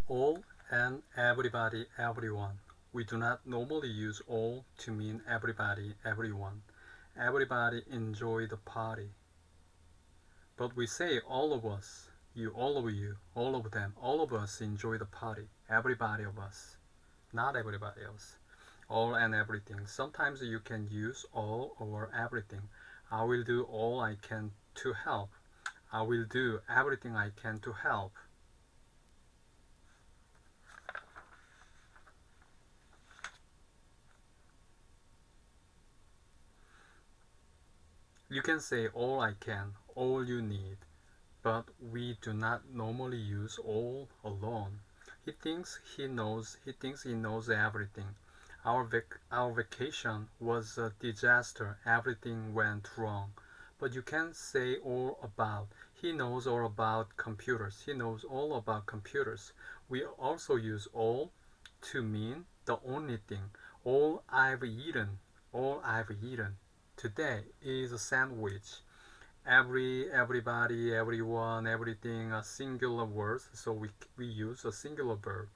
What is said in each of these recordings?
All and everybody, everyone. We do not normally use all to mean everybody, everyone. Everybody enjoy the party. But we say all of us, all of you, all of them, all of us enjoy the party. Everybody of us, not everybody else. All and everything. Sometimes you can use all or everything. I will do all I can to help. I will do everything I can to help. You can say all I can, all you need, but we do not normally use all alone. He thinks he knows everything. Our vacation was a disaster. Everything went wrong. But you can say all about. He knows all about computers. He knows all about computers. We also use all to mean the only thing. All I've eaten. All I've eaten today is a sandwich. Everybody, everyone, everything are singular words, so we use a singular verb.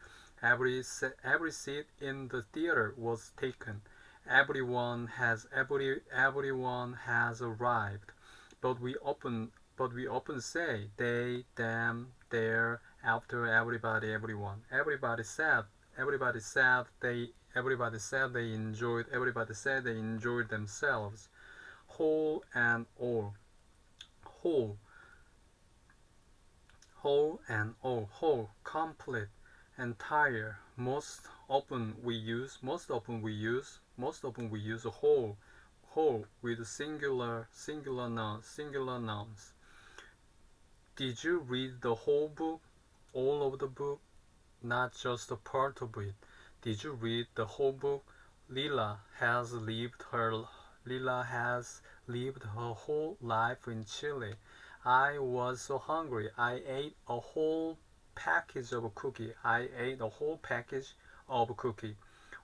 Every seat in the theater was taken. Everyone has arrived. But we often say they, them, their, after everybody, everyone. Everybody said they enjoyed themselves. Whole and all. Whole, whole, complete, entire. Most often we use a whole with singular nouns. Did you read the whole book? All of the book? Not just a part of it. Did you read the whole book? Lila has lived her Lila has lived her whole life in Chile. I was so hungry. I ate a whole package of cookie. I ate a whole package of cookie.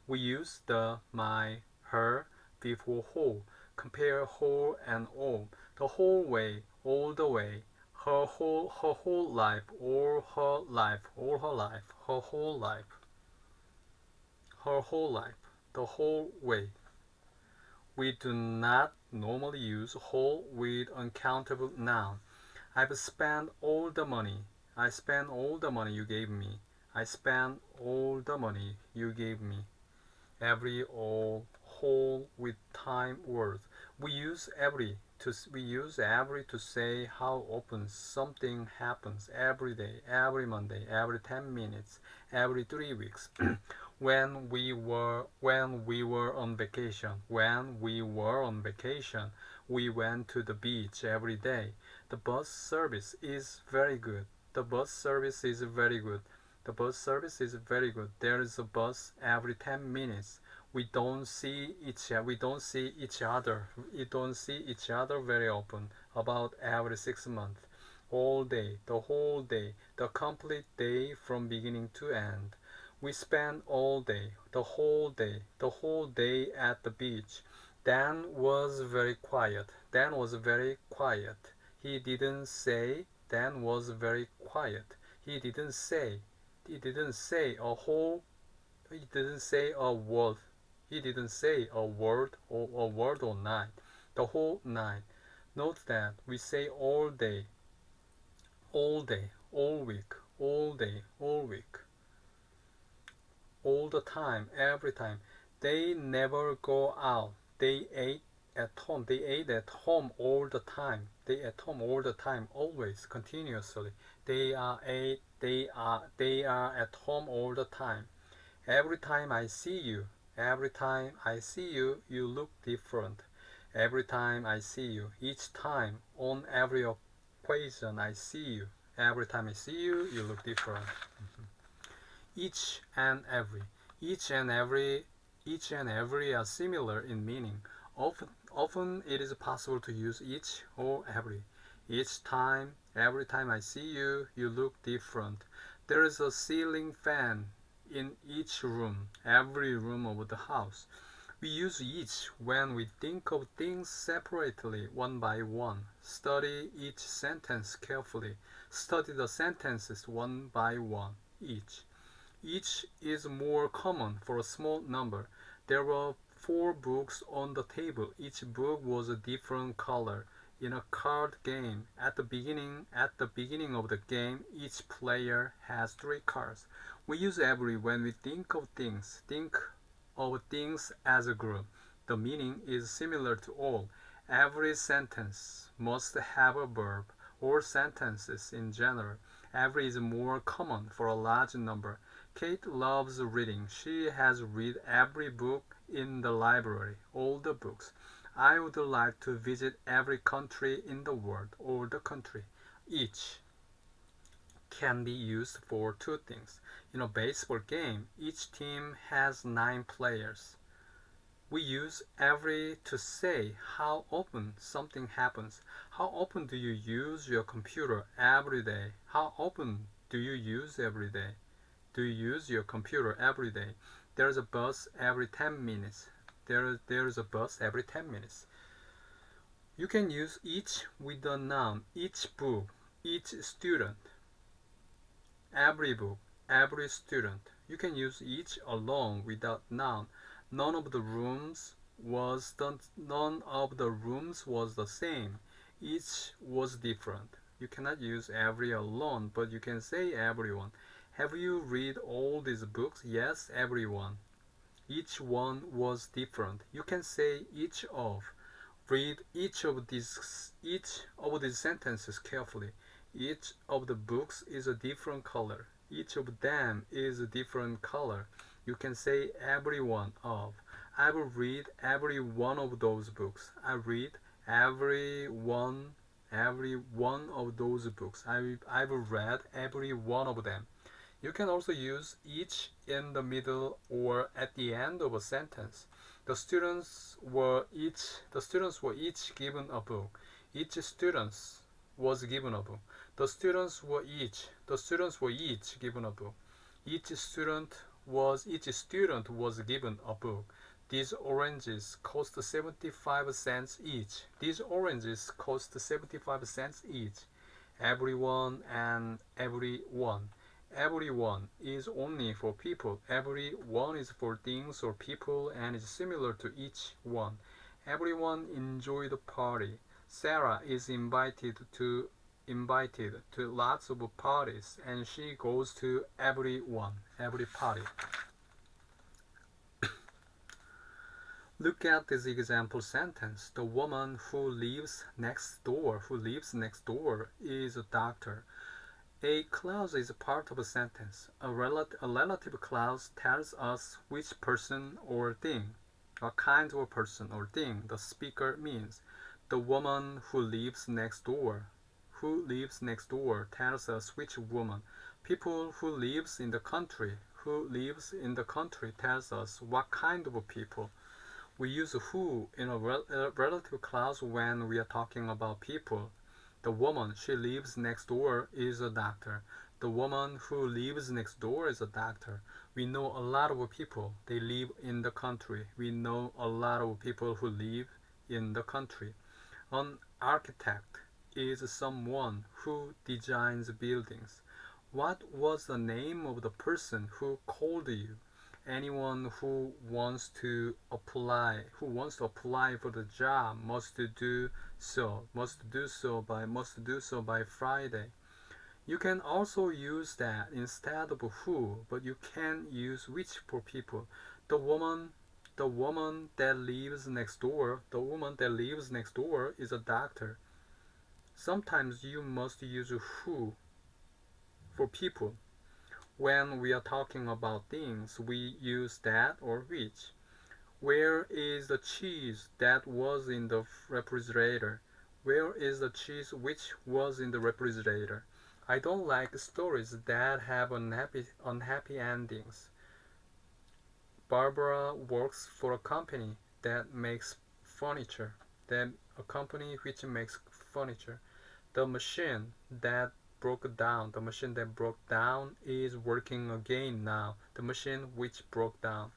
We use the my, her before whole. Compare whole and all. The whole way, all the way. Her whole life, all her life, her whole life, her whole life, the whole way. We do not normally use whole with uncountable noun. I've spent all the money. I spent all the money you gave me. I spent all the money you gave me. Every, all, whole with time words. We use every to say how often something happens every day, every Monday, every 10 minutes, every 3 weeks. When we were on vacation, we went to the beach every day. The bus service is very good. The bus service is very good. The bus service is very good. There is a bus every 10 minutes. We don't see each other. We don't see each other very often. About every 6 months. All day, the whole day, the complete day from beginning to end. We spent all day, the whole day at the beach. Dan was very quiet. Dan was very quiet. He didn't say Dan was very quiet. He didn't say. He didn't say a whole. He didn't say a word. He didn't say a word all night. The whole night. Note that we say all day, all week, all day, all week, all the time, every time. They never go out. They ate at home. They ate at home all the time. They at home all the time, always, continuously. They are at home all the time. Every time I see you, you look different. Every time I see you, each time, on every occasion I see you. Every time I see you, you look different. Each and every. Each and every each and every are similar in meaning. Often it is possible to use each or every. Each time, every time I see you, you look different. There is a ceiling fan in each room, every room of the house. We use each when we think of things separately, one by one. Study each sentence carefully. Study the sentences one by one, each. Each is more common for a small number. There were 4 books on the table. Each book was a different color. In a card game, at the beginning of the game, each player has 3 cards. We use every when we think of things. Think of things as a group. The meaning is similar to all. Every sentence must have a verb, or sentences in general. Every is more common for a large number. Kate loves reading. She has read every book in the library, all the books. I would like to visit every country in the world, or the country. Each can be used for 2 things. In a baseball game, each team has 9 players. We use every to say how often something happens. How often do you use your computer every day? How often do you use every day? Do you use your computer every day? There's a bus every 10 minutes. There's a bus every 10 minutes. You can use each with a noun. Each book, each student, every book, every student. You can use each alone without noun. None of the rooms was the same. Each was different. You cannot use every alone, but you can say everyone. Have you read all these books? Yes, everyone. Each one was different. You can say each of. Read each of these sentences carefully. Each of the books is a different color. Each of them is a different color. You can say every one of. I will read every one of those books. I read every one of those books. I've read every one of them. You can also use each in the middle or at the end of a sentence. The students were each given a book. Each student was given a book. The students were each given a book. Each student was given a book. These oranges cost 75 cents each. These oranges cost 75 cents each. Everyone and everyone. Everyone is only for people. Every one is for things or people and is similar to each one. Everyone enjoy the party. Sarah is invited to lots of parties and she goes to every party. Look at this example sentence. The woman who lives next door is a doctor. A clause is a part of a sentence. A relative clause tells us which person or thing, what kind of a person or thing the speaker means. The woman who lives next door tells us which woman. People who lives in the country tells us what kind of people. We use who in a relative clause when we are talking about people. The woman, she lives next door, is a doctor. The woman who lives next door is a doctor. We know a lot of people. They live in the country. We know a lot of people who live in the country. An architect is someone who designs buildings. What was the name of the person who called you? Anyone who wants to apply for the job must do so by Friday. You can also use that instead of who, but you can use which for people. The woman that lives next door is a doctor. Sometimes you must use who for people. When we are talking about things, we use that or which. Where is the cheese that was in the refrigerator? Where is the cheese which was in the refrigerator? I don't like stories that have unhappy endings. Barbara works for a company that makes furniture. A company which makes furniture. The machine that broke down is working again now. The machine which broke down.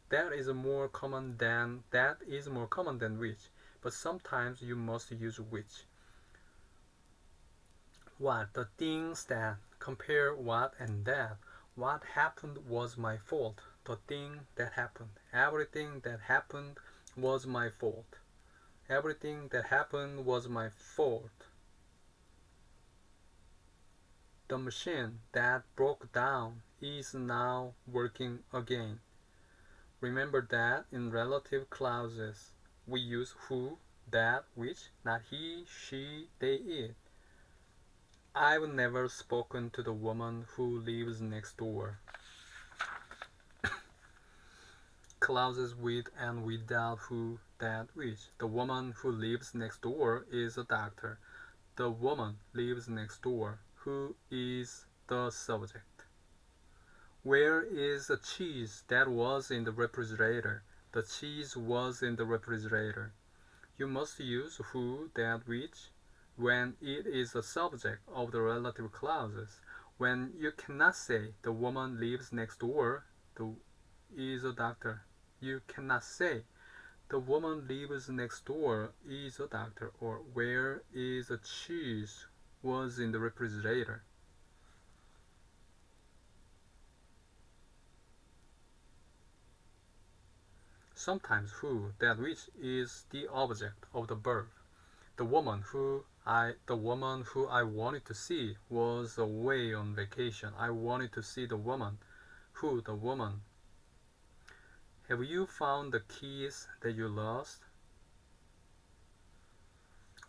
That is more common than which, but sometimes you must use which. What? The things that. Compare what and that. What happened was my fault. The thing that happened. Everything that happened was my fault. Everything that happened was my fault. The machine that broke down is now working again. Remember that in relative clauses we use who, that, which, not he, she, they, it. I've never spoken to the woman who lives next door. Clauses with and without who, that, which. The woman who lives next door is a doctor. The woman lives next door. Who is the subject? Where is the cheese that was in the refrigerator? The cheese was in the refrigerator. You must use who, that, which when it is the subject of the relative clauses. When you cannot say the woman lives next door, the is a doctor. You cannot say the woman lives next door is a doctor or where is the cheese was in the refrigerator. Sometimes who, that which is the object of the verb. The woman who I wanted to see was away on vacation. I wanted to see the woman. Who, the woman. Have you found the keys that you lost?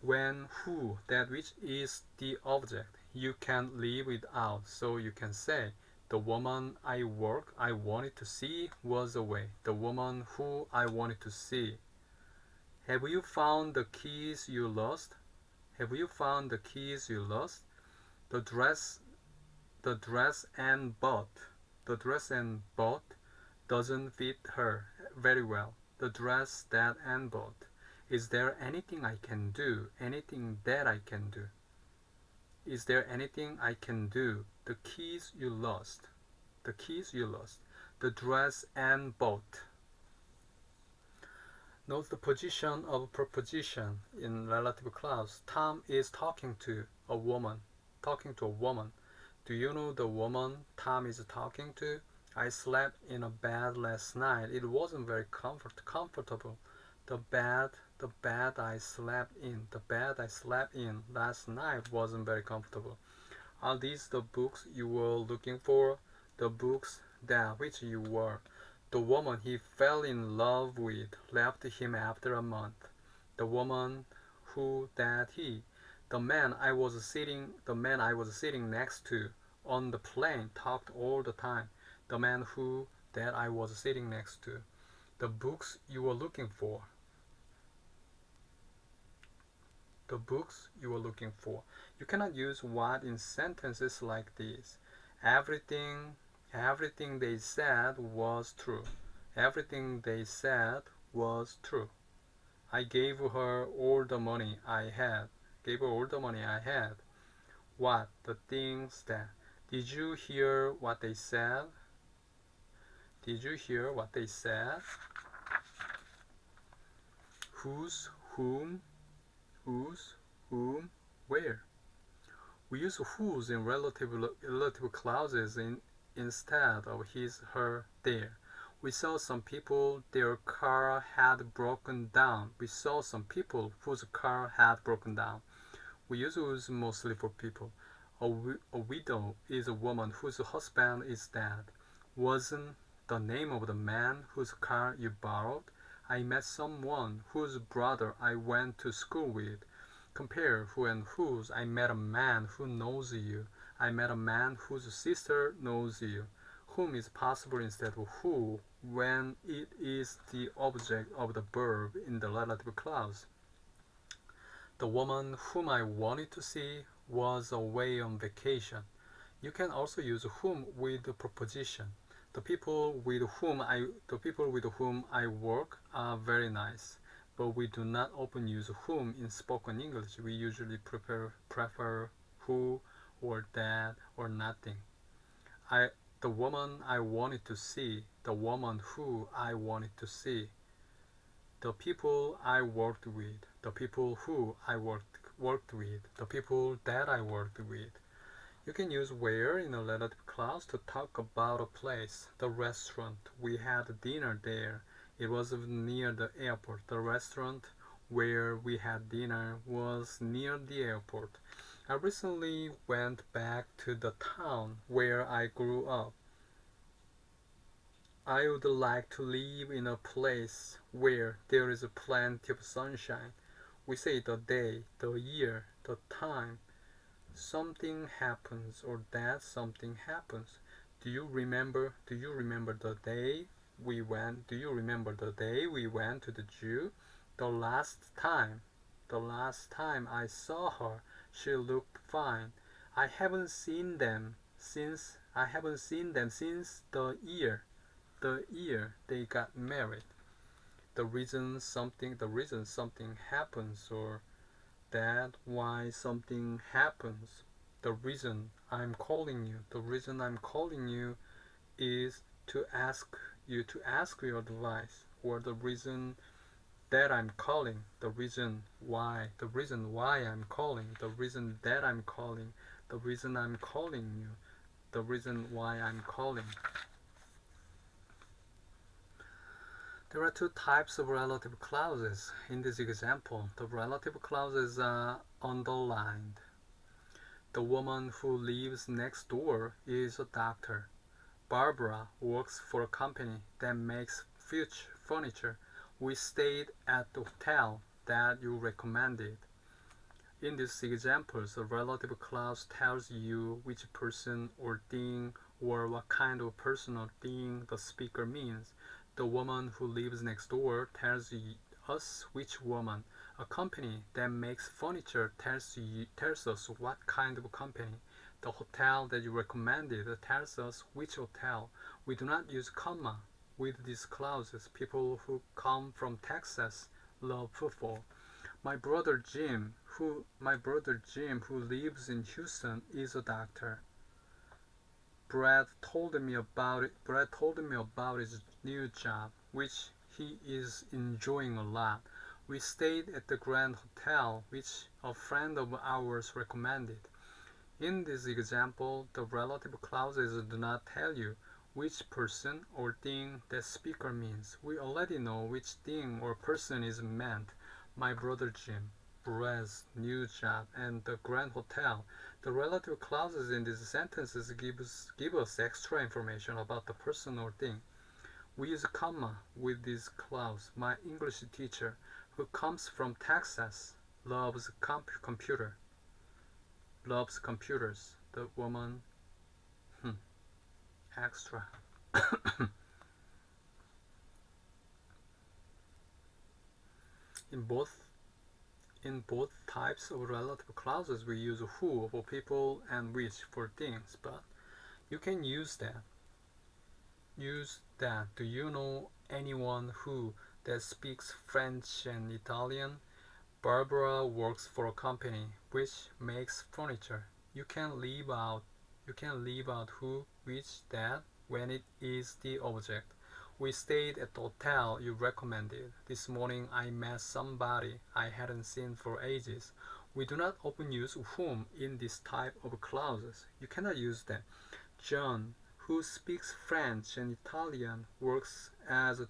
When who, that which is the object, you can't leave it out, so you can say, the woman I wanted to see was away. The woman who I wanted to see. Have you found the keys you lost? Have you found the keys you lost? The dress and bought. The dress and bought doesn't fit her very well. The dress that Anne bought. Is there anything I can do? Anything that I can do? Is there anything I can do? The keys you lost. The keys you lost. The dress Anne bought. Note the position of preposition in relative clause. Tom is talking to a woman. Talking to a woman. Do you know the woman Tom is talking to? I slept in a bed last night. It wasn't very comfortable. The bed I slept in last night wasn't very comfortable. Are these the books you were looking for? The books that which you were. The woman he fell in love with left him after a month. The woman who that he. The man I was sitting next to on the plane talked all the time. The man who that I was sitting next to. The books you were looking for. The books you were looking for. You cannot use what in sentences like this. Everything they said was true. Everything they said was true. I gave her all the money I had. Gave her all the money I had. What? The things that. Did you hear what they said? Did you hear what they said? Whose, whom, where. We use whose in relative clauses instead of his, her, their. We saw some people, their car had broken down. We saw some people whose car had broken down. We use whose mostly for people. A widow is a woman whose husband is dead. Wasn't the name of the man whose car you borrowed? I met someone whose brother I went to school with. Compare who and whose. I met a man who knows you. I met a man whose sister knows you. Whom is possible instead of who when it is the object of the verb in the relative clause. The woman whom I wanted to see was away on vacation. You can also use whom with the preposition. The people with whom I work are very nice, but we do not often use whom in spoken English. We usually prefer who or that or nothing. The woman I wanted to see, the woman who I wanted to see, the people I worked with, the people who I worked with, the people that I worked with. You can use where in a relative clause to talk about a place. The restaurant. We had dinner there. It was near the airport. The restaurant where we had dinner was near the airport. I recently went back to the town where I grew up. I would like to live in a place where there is plenty of sunshine. We say the day, the year, the time. Something happens or that something happens. Do you remember the day we went? Do you remember the day we went to the zoo? The last time. The last time I saw her, she looked fine. I haven't seen them since the year they got married. The reason something happens or that why something happens. The reason I'm calling you is to ask your advice, or the reason why I'm calling, the reason that I'm calling, the reason I'm calling you, the reason why I'm calling. There are two types of relative clauses. In this example, the relative clauses are underlined. The woman who lives next door is a doctor. Barbara works for a company that makes furniture. We stayed at the hotel that you recommended. In these examples, the relative clause tells you which person or thing or what kind of person or thing the speaker means. The woman who lives next door tells us which woman. A company that makes furniture tells us what kind of company. The hotel that you recommended tells us which hotel. We do not use comma with these clauses. People who come from Texas love football. My brother Jim, who lives in Houston, is a doctor. Brad told me about his new job, which he is enjoying a lot. We stayed at the Grand Hotel, which a friend of ours recommended. In this example, the relative clauses do not tell you which person or thing the speaker means. We already know which thing or person is meant. My brother Jim, Brad's new job, and the Grand Hotel. The relative clauses in these sentences give us extra information about the person or thing. We use a comma with this clause. My English teacher, who comes from Texas, loves computers. The woman, extra. In both In both types of relative clauses, we use who for people and which for things, but you can use that. Do you know anyone who that speaks French and Italian? Barbara works for a company which makes furniture. You can leave out who, which, that when it is the object. We stayed at the hotel you recommended. This morning I met somebody I hadn't seen for ages. We do not often use whom in this type of clauses. You cannot use them. John, who speaks French and Italian, works as a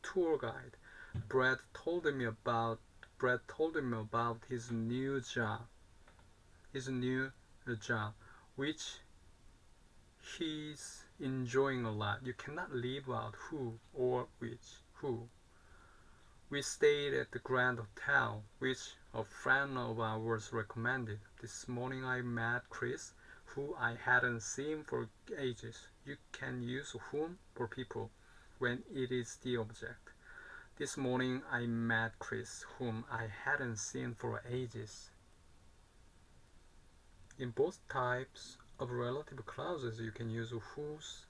tour guide. Brad told me about his new job, which he's enjoying a lot. You cannot leave out who or which. Who. We stayed at the Grand Hotel, which a friend of ours recommended. This morning I met Chris, who I hadn't seen for ages. You can use whom for people when it is the object. This morning I met Chris, whom I hadn't seen for ages. In both types of relative clauses, you can use whose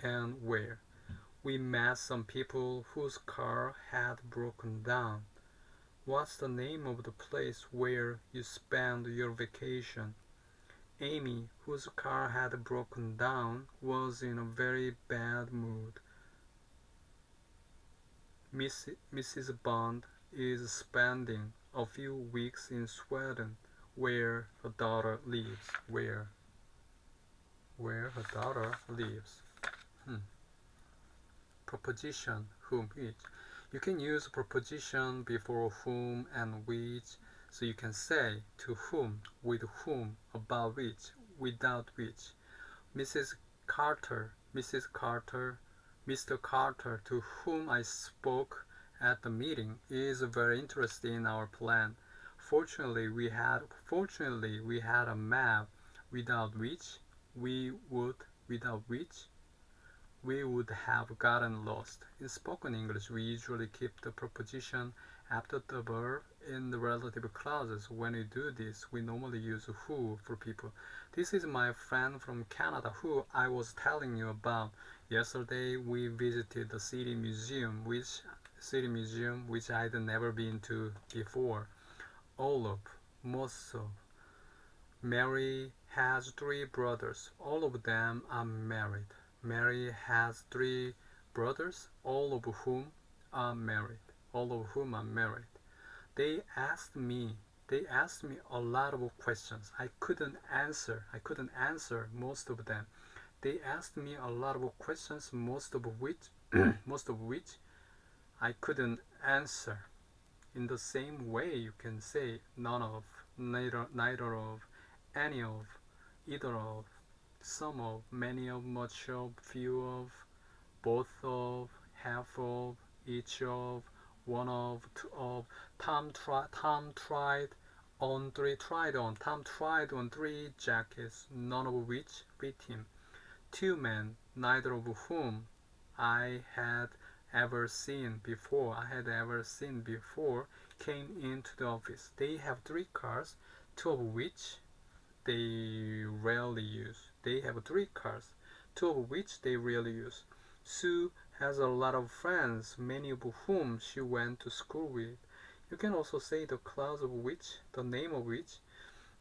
and where. We met some people whose car had broken down. What's the name of the place where you spend your vacation? Amy, whose car had broken down, was in a very bad mood. Mrs. Bond is spending a few weeks in Sweden, where her daughter lives. Where? where her daughter lives. Preposition whom, which. You can use preposition before whom and which, so you can say to whom, with whom, about which, without which. Mrs. Carter, Mrs. Carter, Mr. Carter, to whom I spoke at the meeting, is very interested in our plan. Fortunately, we had a map without which we would without which we would have gotten lost. In spoken English, we usually keep the preposition after the verb in the relative clauses. When we do this, we normally use who for people. This is my friend from Canada who I was telling you about. Yesterday, we visited the city museum, which I'd never been to before. All of, most of. Mary has 3 brothers. All of them are married. Mary has 3 brothers, all of whom are married. All of whom are married. They asked me a lot of questions. I couldn't answer most of them. They asked me a lot of questions, most of which I couldn't answer. In the same way, you can say none of, neither of, any of, either of, some of, many of, much of, few of, both of, half of, each of, one of, two of. Tom tried on 3 jackets, none of which fit him. 2 men, neither of whom I had ever seen before, came into the office. They have 3 cars, 2 of which they rarely use. Sue has a lot of friends, many of whom she went to school with. You can also say the name of which,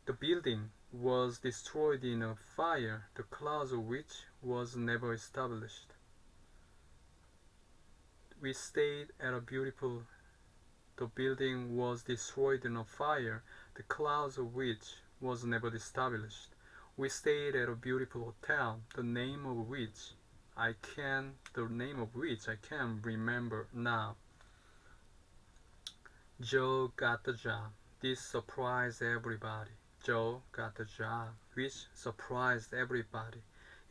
the building was destroyed in a fire, the cause of which was never established. We stayed at a beautiful. The building was destroyed in a fire, the cause of which was never established. We stayed at a beautiful hotel, the name of which I can remember now. Joe got the job. This surprised everybody. Joe got the job, which surprised everybody.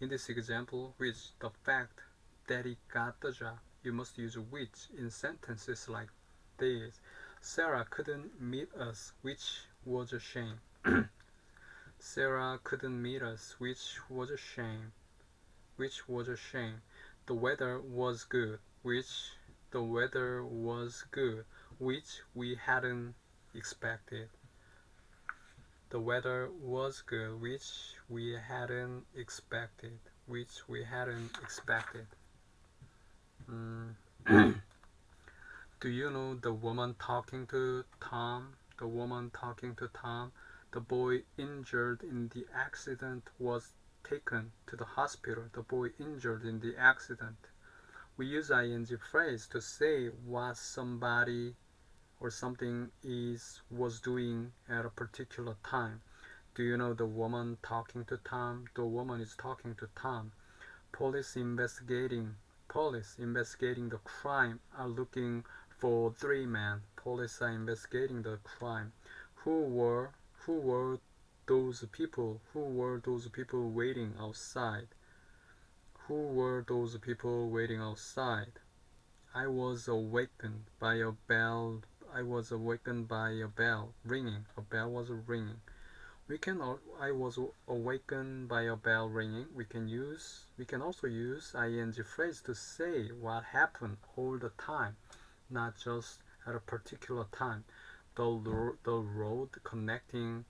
In this example, which the fact that he got the job, you must use which in sentences like this. Sarah couldn't meet us, which was a shame. Sarah couldn't meet us, which was a shame. The weather was good, which we hadn't expected. The weather was good, which we hadn't expected. Do you know the woman talking to Tom? The boy injured in the accident was taken to the hospital. We use ing phrase to say what somebody or something was doing at a particular time. Do you know the woman talking to Tom? The woman is talking to Tom. Police investigating the crime are looking for 3 men. Police are investigating the crime. Who were those people? Waiting outside? I was awakened by a bell. Ringing. A bell was ringing. I was awakened by a bell ringing. We can also use ing phrase to say what happened all the time, not just at a particular time. The road connecting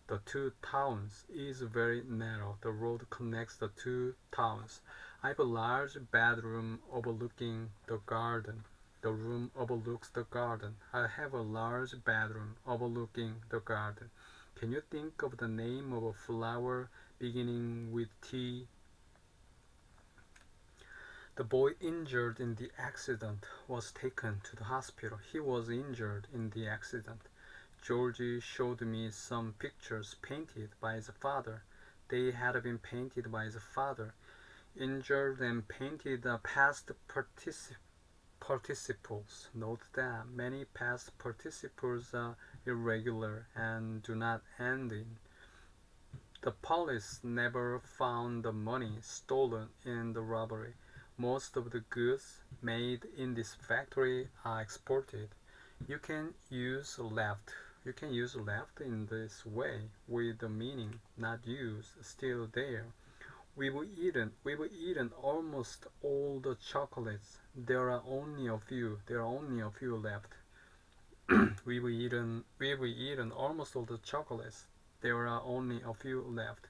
the 2 towns is very narrow. The road connects the 2 towns. I have a large bedroom overlooking the garden. The room overlooks the garden. I have a large bedroom overlooking the garden. Can you think of the name of a flower beginning with T? The boy injured in the accident was taken to the hospital. He was injured in the accident. Georgie showed me some pictures painted by his father. They had been painted by his father. Injured and painted past participles. Note that many past participles are irregular and do not end in. The police never found the money stolen in the robbery. Most of the goods made in this factory are exported. You can use left. You can use left in this way with the meaning not used still there. We've eaten almost all the chocolates. There are only a few. There are only a few left. We've eaten almost all the chocolates. There are only a few left.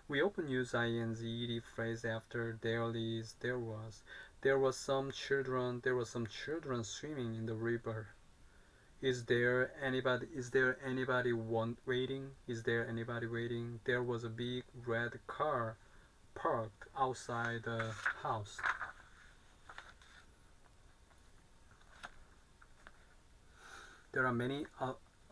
We often use ing phrase after there is, there was. There were some children swimming in the river. Is there anybody waiting? Is there anybody waiting? There was a big red car parked outside the house. There are many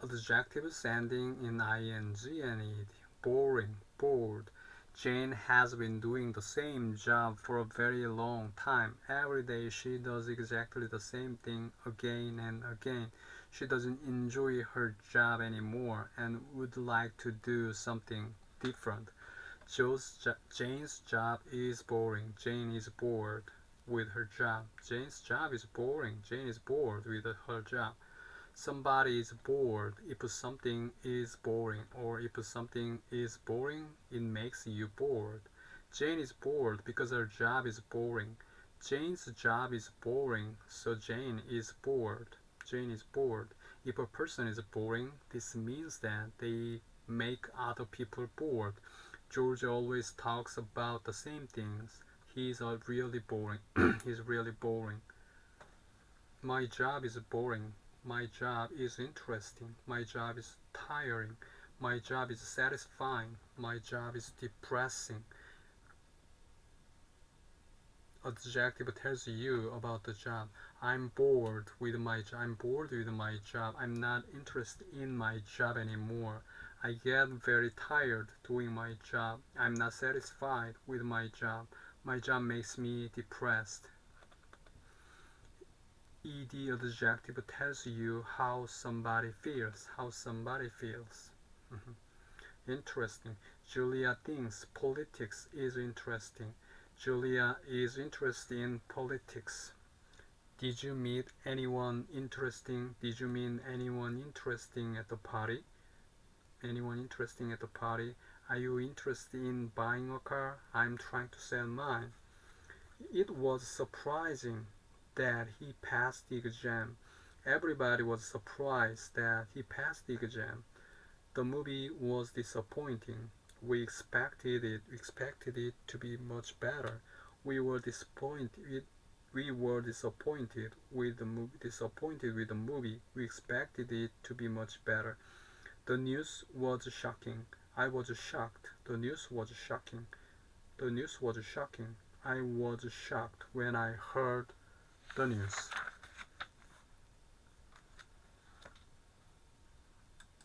adjectives ending in ing and ed. Boring, bored. Jane has been doing the same job for a very long time. Every day she does exactly the same thing again and again. She doesn't enjoy her job anymore and would like to do something different. Jane's job is boring. Jane is bored with her job. Jane's job is boring. Jane is bored with her job. Somebody is bored. If something is boring or if something is boring, it makes you bored. Jane is bored because her job is boring. Jane's job is boring, so Jane is bored. Jane is bored. If a person is boring, this means that they make other people bored. George always talks about the same things. He's really boring. He's really boring. My job is boring. My job is interesting. My job is tiring. My job is satisfying. My job is depressing. Adjective tells you about the job. I'm bored with my job. I'm bored with my job. I'm not interested in my job anymore. I get very tired doing my job. I'm not satisfied with my job. My job makes me depressed. Ed adjective tells you how somebody feels. How somebody feels. Mhm. Interesting. Julia thinks politics is interesting. Julia is interested in politics. Did you meet anyone interesting? Did you meet anyone interesting at the party? Anyone interesting at the party? Are you interested in buying a car? I'm trying to sell mine. It was surprising that he passed the exam. Everybody was surprised that he passed the exam. The movie was disappointing. We expected it to be much better. We were disappointed. We were disappointed with the movie. Disappointed with the movie. We expected it to be much better. The news was shocking. I was shocked. The news was shocking. The news was shocking. I was shocked when I heard the news.